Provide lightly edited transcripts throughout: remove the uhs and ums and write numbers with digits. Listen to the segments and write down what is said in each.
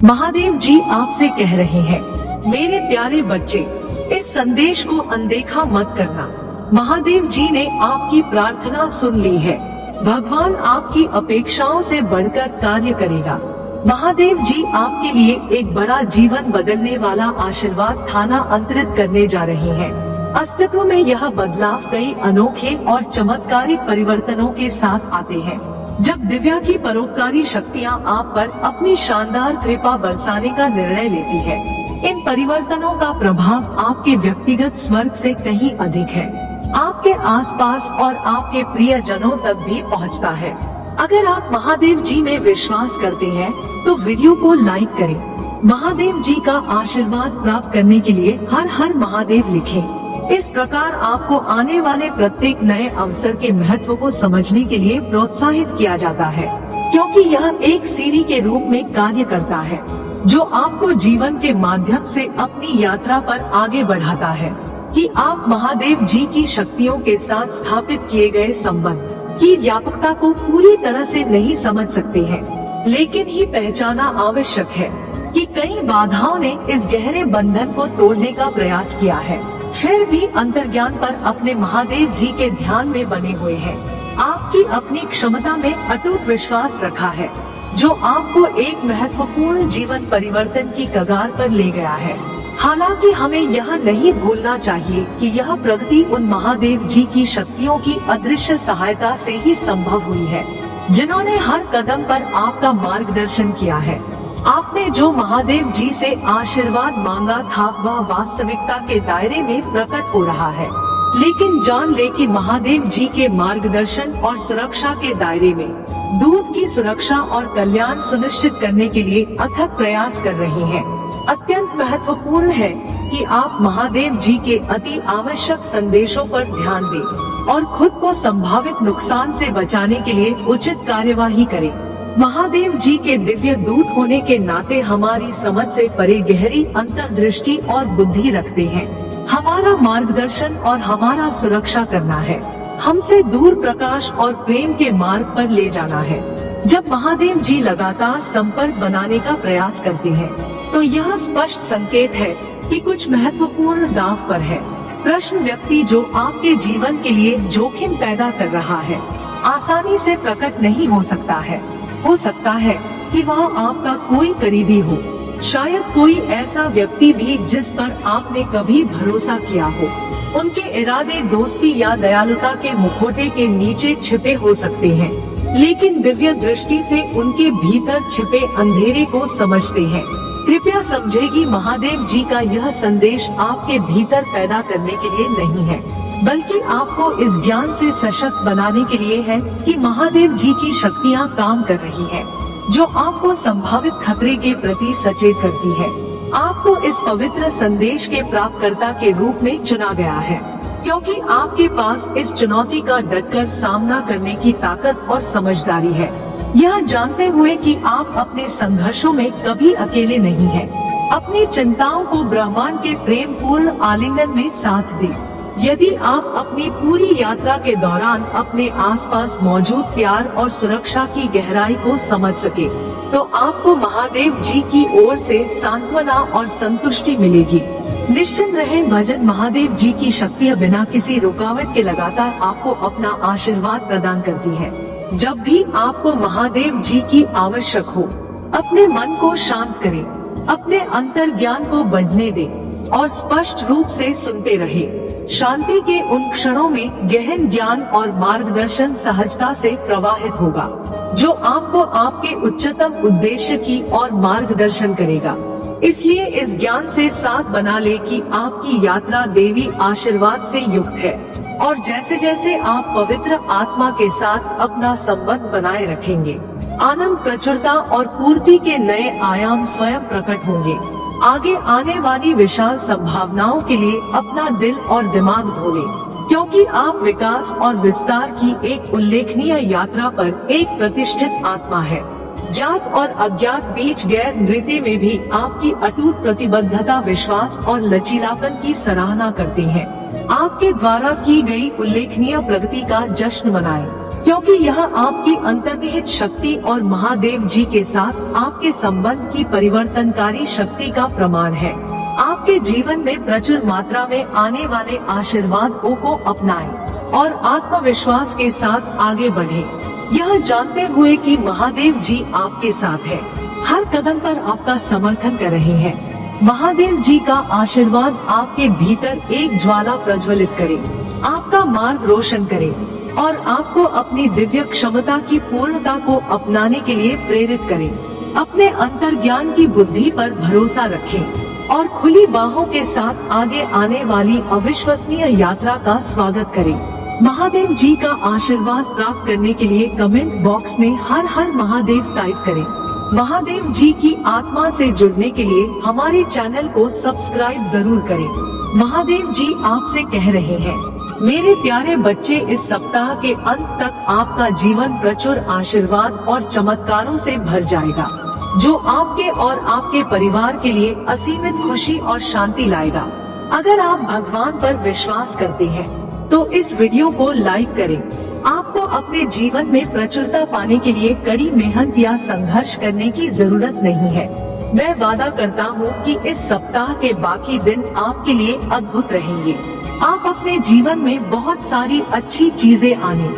महादेव जी आपसे कह रहे हैं, मेरे प्यारे बच्चे, इस संदेश को अनदेखा मत करना। महादेव जी ने आपकी प्रार्थना सुन ली है। भगवान आपकी अपेक्षाओं से बढ़कर कार्य करेगा। महादेव जी आपके लिए एक बड़ा जीवन बदलने वाला आशीर्वाद स्थानांतरित करने जा रहे हैं। अस्तित्व में यह बदलाव कई अनोखे और चमत्कारिक परिवर्तनों के साथ आते हैं। जब दिव्या की परोपकारी शक्तियाँ आप पर अपनी शानदार कृपा बरसाने का निर्णय लेती है, इन परिवर्तनों का प्रभाव आपके व्यक्तिगत स्वर्ग से कहीं अधिक है, आपके आसपास और आपके प्रियजनों तक भी पहुंचता है। अगर आप महादेव जी में विश्वास करते हैं, तो वीडियो को लाइक करें। महादेव जी का आशीर्वाद प्राप्त करने के लिए हर हर महादेव लिखें। इस प्रकार आपको आने वाले प्रत्येक नए अवसर के महत्व को समझने के लिए प्रोत्साहित किया जाता है, क्योंकि यह एक सीढ़ी के रूप में कार्य करता है, जो आपको जीवन के माध्यम से अपनी यात्रा पर आगे बढ़ाता है। कि आप महादेव जी की शक्तियों के साथ स्थापित किए गए संबंध की व्यापकता को पूरी तरह से नहीं समझ सकते हैं, लेकिन ही पहचाना आवश्यक है कि कई बाधाओं ने इस गहरे बंधन को तोड़ने का प्रयास किया है, फिर भी अंतर्ज्ञान पर अपने महादेव जी के ध्यान में बने हुए हैं। आपकी अपनी क्षमता में अटूट विश्वास रखा है, जो आपको एक महत्वपूर्ण जीवन परिवर्तन की कगार पर ले गया है। हालांकि हमें यह नहीं भूलना चाहिए कि यह प्रगति उन महादेव जी की शक्तियों की अदृश्य सहायता से ही संभव हुई है, जिन्होंने हर कदम पर आपका मार्गदर्शन किया है। आपने जो महादेव जी से आशीर्वाद मांगा था, वह वास्तविकता के दायरे में प्रकट हो रहा है। लेकिन जान ले कि महादेव जी के मार्गदर्शन और सुरक्षा के दायरे में दूत की सुरक्षा और कल्याण सुनिश्चित करने के लिए अथक प्रयास कर रहे हैं। अत्यंत महत्वपूर्ण है कि आप महादेव जी के अति आवश्यक संदेशों पर ध्यान दें और खुद को संभावित नुकसान से बचाने के लिए उचित कार्यवाही करें। महादेव जी के दिव्य दूत होने के नाते हमारी समझ से परे गहरी अंतर्दृष्टि और बुद्धि रखते हैं। हमारा मार्गदर्शन और हमारा सुरक्षा करना है, हमसे दूर प्रकाश और प्रेम के मार्ग पर ले जाना है। जब महादेव जी लगातार संपर्क बनाने का प्रयास करते हैं, तो यह स्पष्ट संकेत है कि कुछ महत्वपूर्ण दांव पर है। प्रश्न व्यक्ति जो आपके जीवन के लिए जोखिम पैदा कर रहा है, आसानी से प्रकट नहीं हो सकता है। हो सकता है कि वह आपका कोई करीबी हो, शायद कोई ऐसा व्यक्ति भी जिस पर आपने कभी भरोसा किया हो। उनके इरादे दोस्ती या दयालुता के मुखौटे के नीचे छिपे हो सकते हैं, लेकिन दिव्य दृष्टि से उनके भीतर छिपे अंधेरे को समझते हैं। कृपया समझेगी, महादेव जी का यह संदेश आपके भीतर पैदा करने के लिए नहीं है, बल्कि आपको इस ज्ञान से सशक्त बनाने के लिए है कि महादेव जी की शक्तियाँ काम कर रही हैं, जो आपको संभावित खतरे के प्रति सचेत करती है। आपको इस पवित्र संदेश के प्राप्तकर्ता के रूप में चुना गया है, क्योंकि आपके पास इस चुनौती का डटकर सामना करने की ताकत और समझदारी है, यह जानते हुए कि आप अपने संघर्षों में कभी अकेले नहीं हैं। अपनी चिंताओं को ब्रह्मांड के प्रेम पूर्ण आलिंगन में साथ दें। यदि आप अपनी पूरी यात्रा के दौरान अपने आसपास मौजूद प्यार और सुरक्षा की गहराई को समझ सके, तो आपको महादेव जी की ओर से सांत्वना और संतुष्टि मिलेगी। निश्चिंत रहें, भजन महादेव जी की शक्तियाँ बिना किसी रुकावट के लगातार आपको अपना आशीर्वाद प्रदान करती है। जब भी आपको महादेव जी की आवश्यक हो, अपने मन को शांत करें, अपने अंतर्ज्ञान को बढ़ने दें और स्पष्ट रूप से सुनते रहे। शांति के उन क्षणों में गहन ज्ञान और मार्गदर्शन सहजता से प्रवाहित होगा, जो आपको आपके उच्चतम उद्देश्य की ओर मार्गदर्शन करेगा। इसलिए इस ज्ञान से साथ बना ले कि आपकी यात्रा देवी आशीर्वाद से युक्त है, और जैसे जैसे आप पवित्र आत्मा के साथ अपना संबंध बनाए रखेंगे, आनंद, प्रचुरता और पूर्ति के नए आयाम स्वयं प्रकट होंगे। आगे आने वाली विशाल संभावनाओं के लिए अपना दिल और दिमाग खोलें, क्योंकि आप विकास और विस्तार की एक उल्लेखनीय यात्रा पर एक प्रतिष्ठित आत्मा है। ज्ञात और अज्ञात बीच गैर नृत्य में भी आपकी अटूट प्रतिबद्धता, विश्वास और लचीलापन की सराहना करते हैं। आपके द्वारा की गई उल्लेखनीय प्रगति का जश्न मनाएं, क्योंकि यह आपकी अंतर्निहित शक्ति और महादेव जी के साथ आपके संबंध की परिवर्तनकारी शक्ति का प्रमाण है। आपके जीवन में प्रचुर मात्रा में आने वाले आशीर्वादों को अपनाएं और आत्मविश्वास के साथ आगे बढ़ें। यह जानते हुए कि महादेव जी आपके साथ है, हर कदम पर आपका समर्थन कर रहे हैं। महादेव जी का आशीर्वाद आपके भीतर एक ज्वाला प्रज्वलित करे, आपका मार्ग रोशन करे और आपको अपनी दिव्य क्षमता की पूर्णता को अपनाने के लिए प्रेरित करे। अपने अंतर्ज्ञान की बुद्धि पर भरोसा रखें और खुली बाहों के साथ आगे आने वाली अविश्वसनीय यात्रा का स्वागत करें। महादेव जी का आशीर्वाद प्राप्त करने के लिए कमेंट बॉक्स में हर हर महादेव टाइप करें। महादेव जी की आत्मा से जुड़ने के लिए हमारे चैनल को सब्सक्राइब जरूर करें। महादेव जी आपसे कह रहे हैं, मेरे प्यारे बच्चे, इस सप्ताह के अंत तक आपका जीवन प्रचुर आशीर्वाद और चमत्कारों से भर जाएगा, जो आपके और आपके परिवार के लिए असीमित खुशी और शांति लाएगा। अगर आप भगवान पर विश्वास करते हैं तो इस वीडियो को लाइक करें। आपको अपने जीवन में प्रचुरता पाने के लिए कड़ी मेहनत या संघर्ष करने की जरूरत नहीं है। मैं वादा करता हूँ कि इस सप्ताह के बाकी दिन आपके लिए अद्भुत रहेंगे। आप अपने जीवन में बहुत सारी अच्छी चीजें आने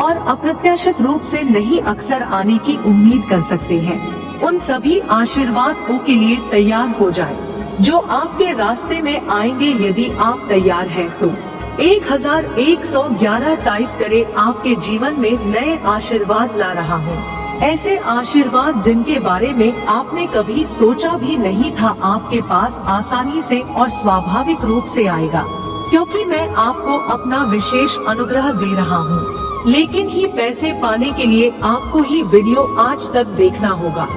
और अप्रत्याशित रूप से नहीं अक्सर आने की उम्मीद कर सकते हैं। उन सभी आशीर्वादों के लिए तैयार हो जाएं, जो आपके रास्ते में आएंगे। यदि आप तैयार हैं तो 1111 टाइप करें। आपके जीवन में नए आशीर्वाद ला रहा हूँ, ऐसे आशीर्वाद जिनके बारे में आपने कभी सोचा भी नहीं था आपके पास आसानी से और स्वाभाविक रूप से आएगा, क्योंकि मैं आपको अपना विशेष अनुग्रह दे रहा हूँ। लेकिन ही पैसे पाने के लिए आपको ही वीडियो आज तक देखना होगा।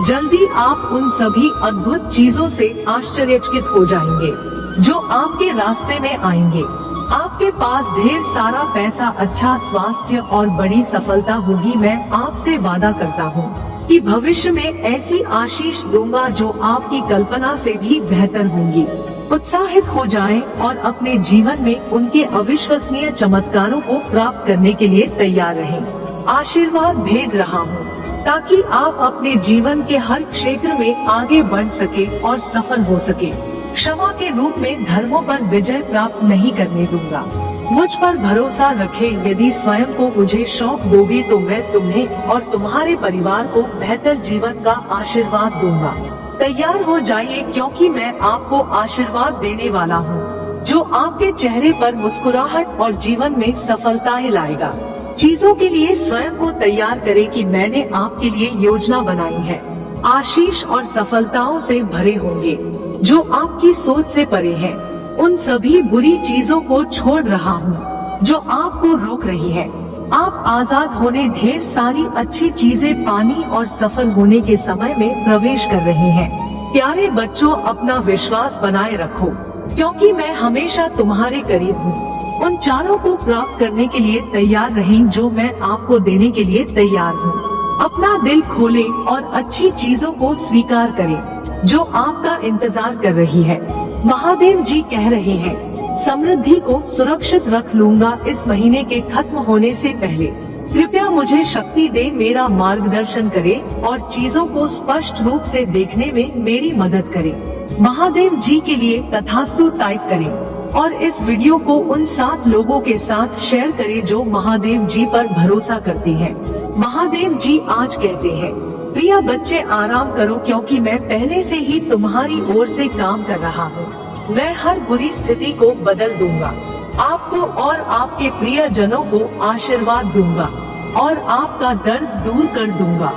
जल्दी आप उन सभी अद्भुत चीजों से आश्चर्यचकित हो जाएंगे जो आपके रास्ते में आएंगे। आपके पास ढेर सारा पैसा, अच्छा स्वास्थ्य और बड़ी सफलता होगी। मैं आपसे वादा करता हूँ कि भविष्य में ऐसी आशीष दूंगा जो आपकी कल्पना से भी बेहतर होंगी। उत्साहित हो जाएं और अपने जीवन में उनके अविश्वसनीय चमत्कारों को प्राप्त करने के लिए तैयार रहें। आशीर्वाद भेज रहा हूँ ताकि आप अपने जीवन के हर क्षेत्र में आगे बढ़ सके और सफल हो सके। क्षमा के रूप में धर्मों पर विजय प्राप्त नहीं करने दूंगा। मुझ पर भरोसा रखें। यदि स्वयं को मुझे सौंप दोगे तो मैं तुम्हें और तुम्हारे परिवार को बेहतर जीवन का आशीर्वाद दूंगा। तैयार हो जाइए, क्योंकि मैं आपको आशीर्वाद देने वाला हूँ, जो आपके चेहरे पर मुस्कुराहट और जीवन में सफलताएं लाएगा। चीजों के लिए स्वयं को तैयार करें कि मैंने आपके लिए योजना बनाई है। आशीष और सफलताओं से भरे होंगे जो आपकी सोच से परे है। उन सभी बुरी चीजों को छोड़ रहा हूँ जो आपको रोक रही है। आप आजाद होने, ढेर सारी अच्छी चीजें पानी और सफल होने के समय में प्रवेश कर रहे हैं। प्यारे बच्चों, अपना विश्वास बनाए रखो, क्योंकि मैं हमेशा तुम्हारे करीब हूँ। उन चारों को प्राप्त करने के लिए तैयार रहें जो मैं आपको देने के लिए तैयार हूँ। अपना दिल खोलें और अच्छी चीजों को स्वीकार करें जो आपका इंतजार कर रही है। महादेव जी कह रहे हैं, समृद्धि को सुरक्षित रख लूंगा इस महीने के खत्म होने से पहले। कृपया मुझे शक्ति दे, मेरा मार्गदर्शन करे और चीजों को स्पष्ट रूप से देखने में मेरी मदद करे। महादेव जी के लिए तथास्तु टाइप करें और इस वीडियो को उन 7 लोगों के साथ शेयर करें जो महादेव जी पर भरोसा करते हैं। महादेव जी आज कहते हैं, प्रिय बच्चे, आराम करो, क्योंकि मैं पहले से ही तुम्हारी ओर से काम कर रहा हूँ। मैं हर बुरी स्थिति को बदल दूंगा, आपको और आपके प्रिय जनों को आशीर्वाद दूंगा और आपका दर्द दूर कर दूंगा।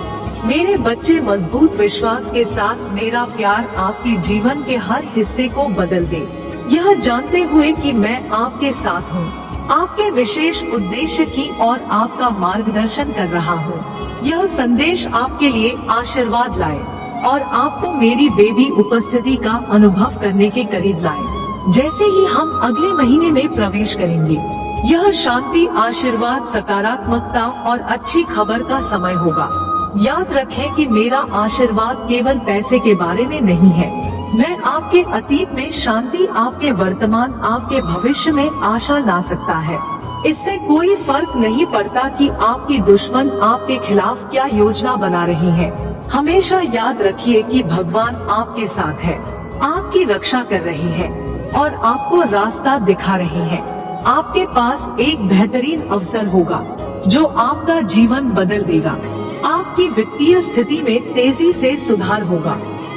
मेरे बच्चे, मजबूत विश्वास के साथ मेरा प्यार आपके जीवन के हर हिस्से को बदल दे, यह जानते हुए कि मैं आपके साथ हूँ, आपके विशेष उद्देश्य की और आपका मार्गदर्शन कर रहा हूँ। यह संदेश आपके लिए आशीर्वाद लाए और आपको मेरी बेबी उपस्थिति का अनुभव करने के करीब लाए। जैसे ही हम अगले महीने में प्रवेश करेंगे, यह शांति, आशीर्वाद, सकारात्मकता और अच्छी खबर का समय होगा। याद रखें कि मेरा आशीर्वाद केवल पैसे के बारे में नहीं है। मैं आपके अतीत में शांति, आपके वर्तमान, आपके भविष्य में आशा ला सकता है। इससे कोई फर्क नहीं पड़ता कि आपकी दुश्मन आपके खिलाफ क्या योजना बना रही है। हमेशा याद रखिए कि भगवान आपके साथ है, आपकी रक्षा कर रहे हैं और आपको रास्ता दिखा रहे हैं। आपके पास एक बेहतरीन अवसर होगा जो आपका जीवन बदल देगा। आपकी वित्तीय स्थिति में तेजी से सुधार होगा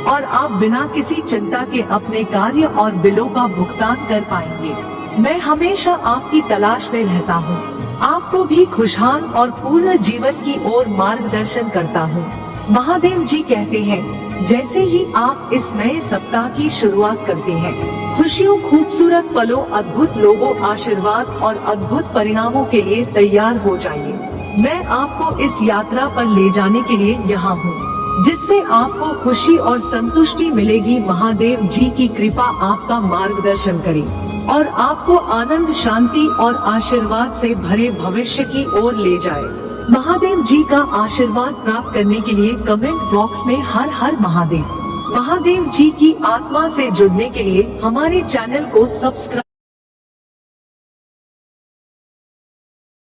और आप बिना किसी चिंता के अपने कार्य और बिलों का भुगतान कर पाएंगे। मैं हमेशा आपकी तलाश में रहता हूँ, आपको भी खुशहाल और पूर्ण जीवन की ओर मार्गदर्शन करता हूँ। महादेव जी कहते हैं, जैसे ही आप इस नए सप्ताह की शुरुआत करते हैं, खुशियों, खूबसूरत पलों, अद्भुत लोगों, आशीर्वाद और अद्भुत परिणामों के लिए तैयार हो जाइए। मैं आपको इस यात्रा पर ले जाने के लिए यहाँ हूँ, जिससे आपको खुशी और संतुष्टि मिलेगी। महादेव जी की कृपा आपका मार्गदर्शन करे और आपको आनंद, शांति और आशीर्वाद से भरे भविष्य की ओर ले जाए। महादेव जी का आशीर्वाद प्राप्त करने के लिए कमेंट बॉक्स में हर हर महादेव। महादेव जी की आत्मा से जुड़ने के लिए हमारे चैनल को सब्सक्राइब